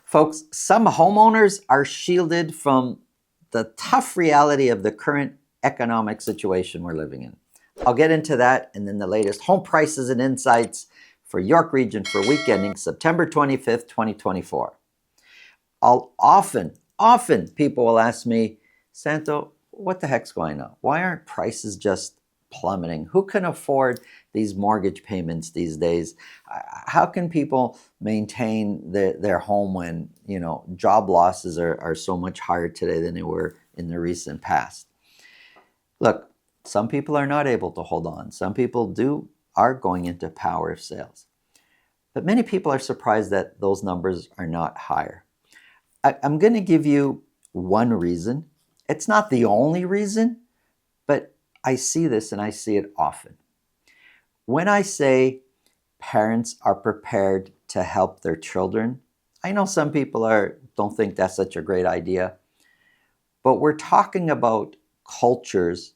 Folks, some homeowners are shielded from the tough reality of the current economic situation we're living in. I'll get into that and then the latest home prices and insights for York Region for week ending September 25th, 2024. Often people will ask me, Santo, what the heck's going on? Why aren't prices just plummeting? Who can afford these mortgage payments these days? How can people maintain their home when, job losses are so much higher today than they were in the recent past? Look, some people are not able to hold on. Some people are going into power sales. But many people are surprised that those numbers are not higher. I'm going to give you one reason. It's not the only reason, but I see this and I see it often. When I say parents are prepared to help their children, I know some people don't think that's such a great idea, but we're talking about cultures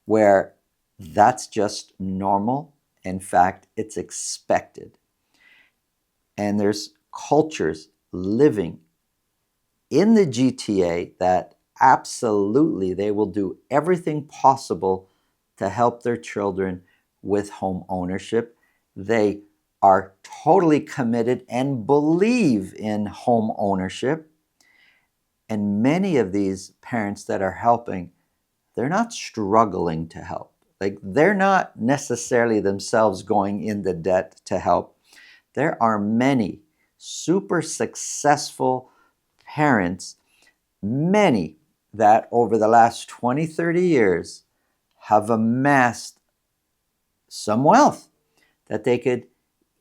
where that's just normal. In fact, it's expected. And there's cultures living in the GTA that absolutely they will do everything possible to help their children with home ownership. They are totally committed and believe in home ownership. And many of these parents that are helping, they're not struggling to help. Like, they're not necessarily themselves going into debt to help. There are many super successful parents, many that over the last 20, 30 years have amassed some wealth that they could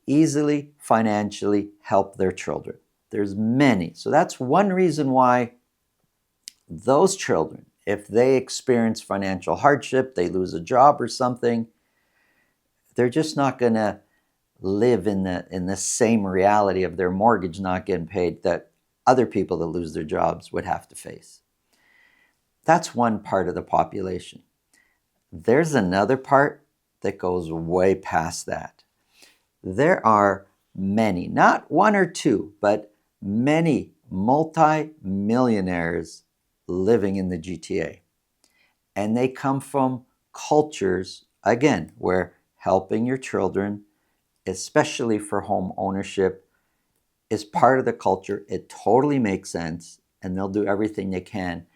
easily financially help their children. There's many. So that's one reason why those children, if they experience financial hardship, they lose a job or something, they're just not going to live in the same reality of their mortgage not getting paid that other people that lose their jobs would have to face. That's one part of the population. There's another part that goes way past that. There are many, not one or two, but many multi-millionaires living in the GTA. And they come from cultures, again, where helping your children, especially for home ownership, is part of the culture. It totally makes sense, and they'll do everything they can.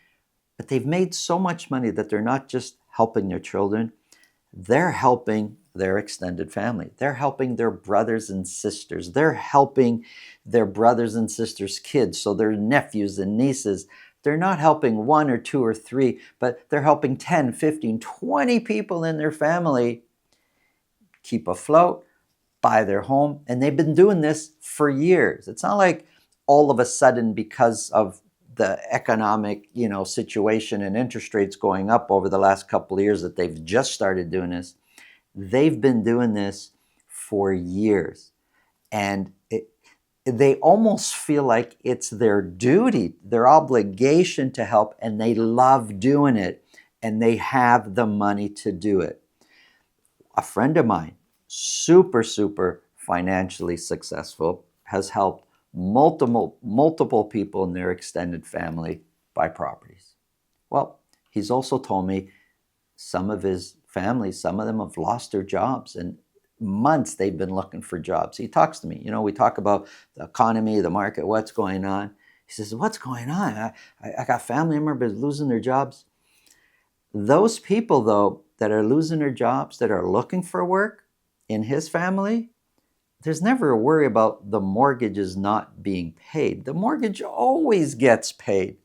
But they've made so much money that they're not just helping their children, they're helping their extended family. They're helping their brothers and sisters. They're helping their brothers and sisters' kids, so their nephews and nieces. They're not helping one or two or three, but they're helping 10, 15, 20 people in their family keep afloat, buy their home, and they've been doing this for years. It's not like all of a sudden, because of the economic, situation and interest rates going up over the last couple of years, that they've just started doing this. They've been doing this for years, and they almost feel like it's their duty, their obligation to help, and they love doing it, and they have the money to do it. A friend of mine, super financially successful, has helped multiple people in their extended family buy properties. Well, he's also told me some of his family, some of them have lost their jobs, and months they've been looking for jobs. He talks to me, we talk about the economy, the market, what's going on. He says, what's going on? I got family members losing their jobs. Those people, though, that are losing their jobs, that are looking for work in his family, there's never a worry about the mortgages not being paid. The mortgage always gets paid.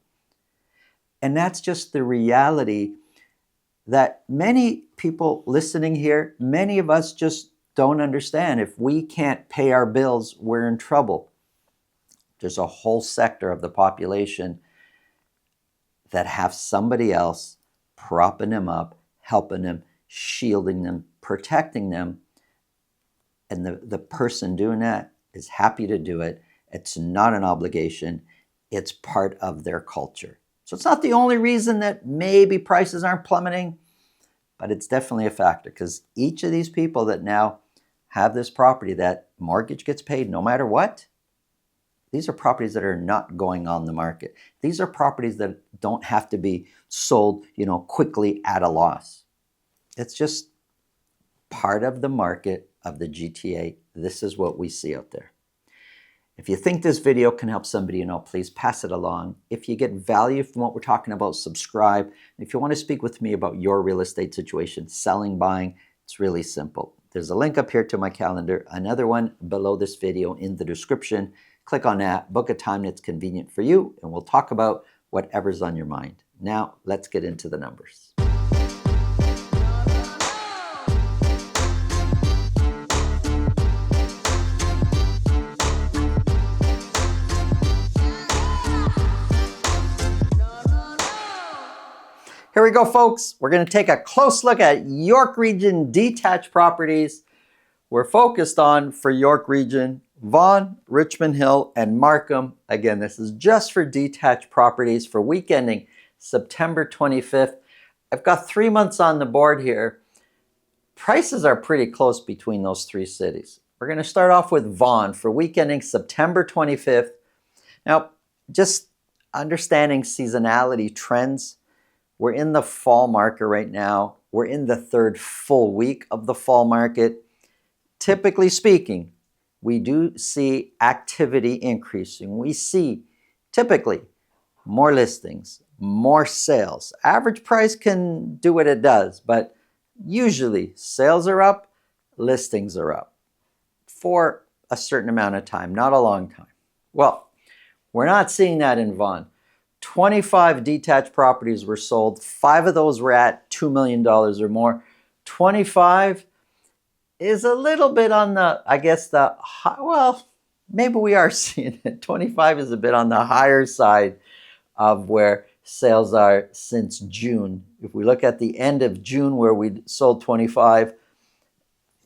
And that's just the reality that many people listening here, many of us just don't understand. If we can't pay our bills, we're in trouble. There's a whole sector of the population that have somebody else propping them up, helping them, shielding them, protecting them. And the person doing that is happy to do it. It's not an obligation. It's part of their culture. So it's not the only reason that maybe prices aren't plummeting, but it's definitely a factor, because each of these people that now have this property, that mortgage gets paid no matter what, These are properties that are not going on the market. These are properties that don't have to be sold, quickly at a loss. It's just part of the market of the GTA. This is what we see out there. If you think this video can help somebody please pass it along. If you get value from what we're talking about, subscribe. If you want to speak with me about your real estate situation, selling, buying, it's really simple. There's a link up here to my calendar, another one below this video in the description. Click on that, book a time that's convenient for you, and we'll talk about whatever's on your mind. Now, let's get into the numbers. Here we go, folks. We're going to take a close look at York Region detached properties. We're focused on, for York Region, Vaughan, Richmond Hill, and Markham. Again, this is just for detached properties for week ending September 25th. I've got 3 months on the board here. Prices are pretty close between those three cities. We're going to start off with Vaughan for week ending September 25th. Now, just understanding seasonality trends, we're in the fall market right now. We're in the third full week of the fall market. Typically speaking, we do see activity increasing. We see typically more listings, more sales. Average price can do what it does, but usually sales are up, listings are up for a certain amount of time, not a long time. Well, we're not seeing that in Vaughan. 25 detached properties were sold. 5 of those were at $2 million or more. 25 is a little bit on the, maybe we are seeing it. 25 is a bit on the higher side of where sales are since June. If we look at the end of June where we sold 25,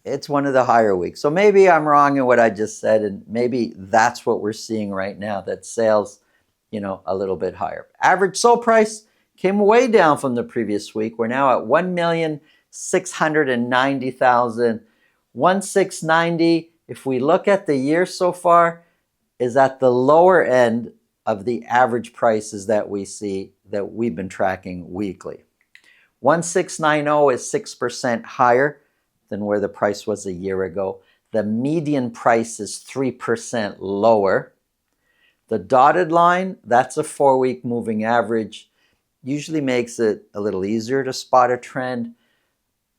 it's one of the higher weeks. So maybe I'm wrong in what I just said, and maybe that's what we're seeing right now, that sales a little bit higher. Average sold price came way down from the previous week. We're now at $1,690,000. 1,690, if we look at the year so far, is at the lower end of the average prices that we see that we've been tracking weekly. 1,690 is 6% higher than where the price was a year ago. The median price is 3% lower. The dotted line, that's a 4-week moving average. Usually makes it a little easier to spot a trend,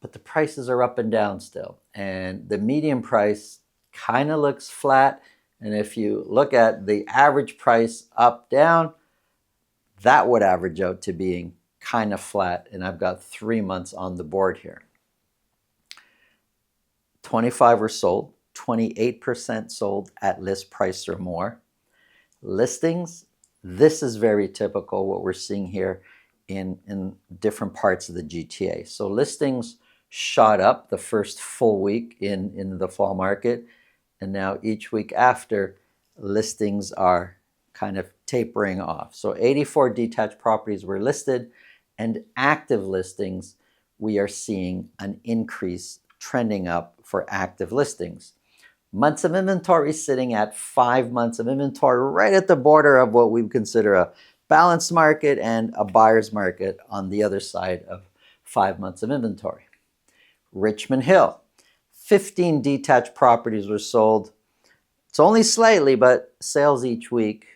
but the prices are up and down still. And the median price kind of looks flat. And if you look at the average price up, down, that would average out to being kind of flat. And I've got 3 months on the board here. 25 were sold, 28% sold at list price or more. Listings, this is very typical what we're seeing here in different parts of the GTA. So listings shot up the first full week in the fall market, and now each week after, listings are kind of tapering off. So 84 detached properties were listed, and active listings, we are seeing an increase trending up for active listings. Months of inventory sitting at 5 months of inventory, right at the border of what we would consider a balanced market and a buyer's market on the other side of 5 months of inventory. Richmond Hill, 15 detached properties were sold. It's only slightly, but sales each week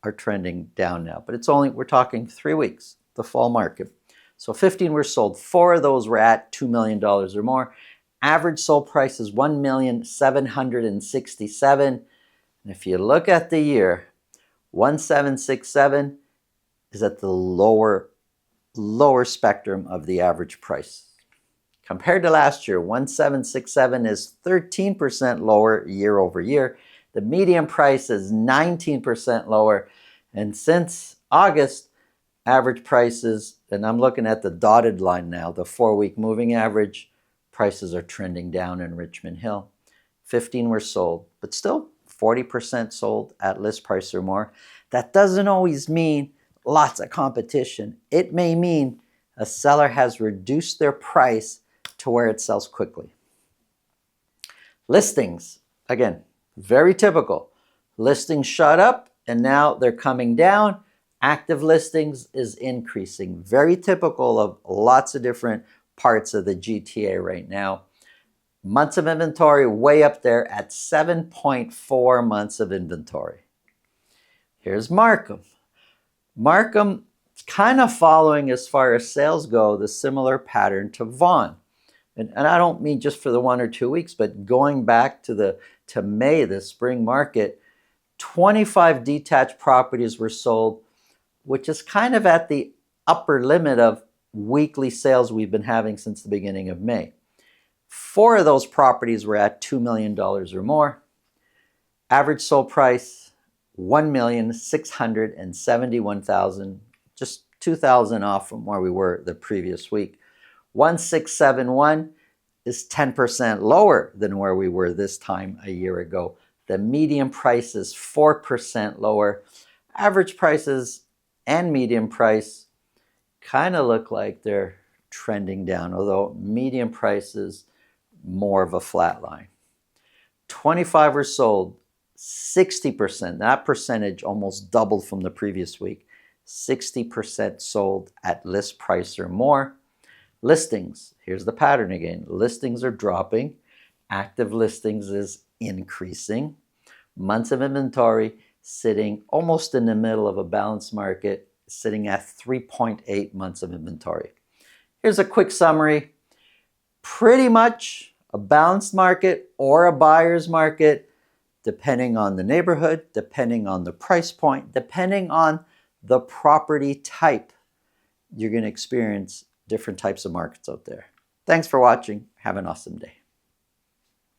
are trending down now. But we're talking 3 weeks, the fall market. So 15 were sold. 4 of those were at $2 million or more. Average sold price is $1,767,000. And if you look at the year, 1,767 is at the lower spectrum of the average price. Compared to last year, 1,767 is 13% lower year over year. The median price is 19% lower. And since August, average prices, and I'm looking at the dotted line now, the 4-week moving average, prices are trending down in Richmond Hill. 15 were sold, but still 40% sold at list price or more. That doesn't always mean lots of competition. It may mean a seller has reduced their price to where it sells quickly. Listings, again, very typical. Listings shot up and now they're coming down. Active listings is increasing. Very typical of lots of different parts of the GTA right now. Months of inventory way up there at 7.4 months of inventory. Here's Markham. Markham kind of following, as far as sales go, the similar pattern to Vaughan. And I don't mean just for the 1 or 2 weeks, but going back to May, the spring market, 25 detached properties were sold, which is kind of at the upper limit of weekly sales we've been having since the beginning of May. 4 of those properties were at $2 million or more. Average sold price, $1,671,000, just $2,000 off from where we were the previous week. 1,671 is 10% lower than where we were this time a year ago. The median price is 4% lower. Average prices and median price kind of look like they're trending down, although median price is more of a flat line. 25 were sold, 60%. That percentage almost doubled from the previous week. 60% sold at list price or more. Listings, here's the pattern again. Listings are dropping. Active listings is increasing. Months of inventory sitting almost in the middle of a balanced market, sitting at 3.8 months of inventory. Here's a quick summary. Pretty much a balanced market or a buyer's market, depending on the neighborhood, depending on the price point, depending on the property type. You're going to experience different types of markets out there. Thanks for watching. Have an awesome day.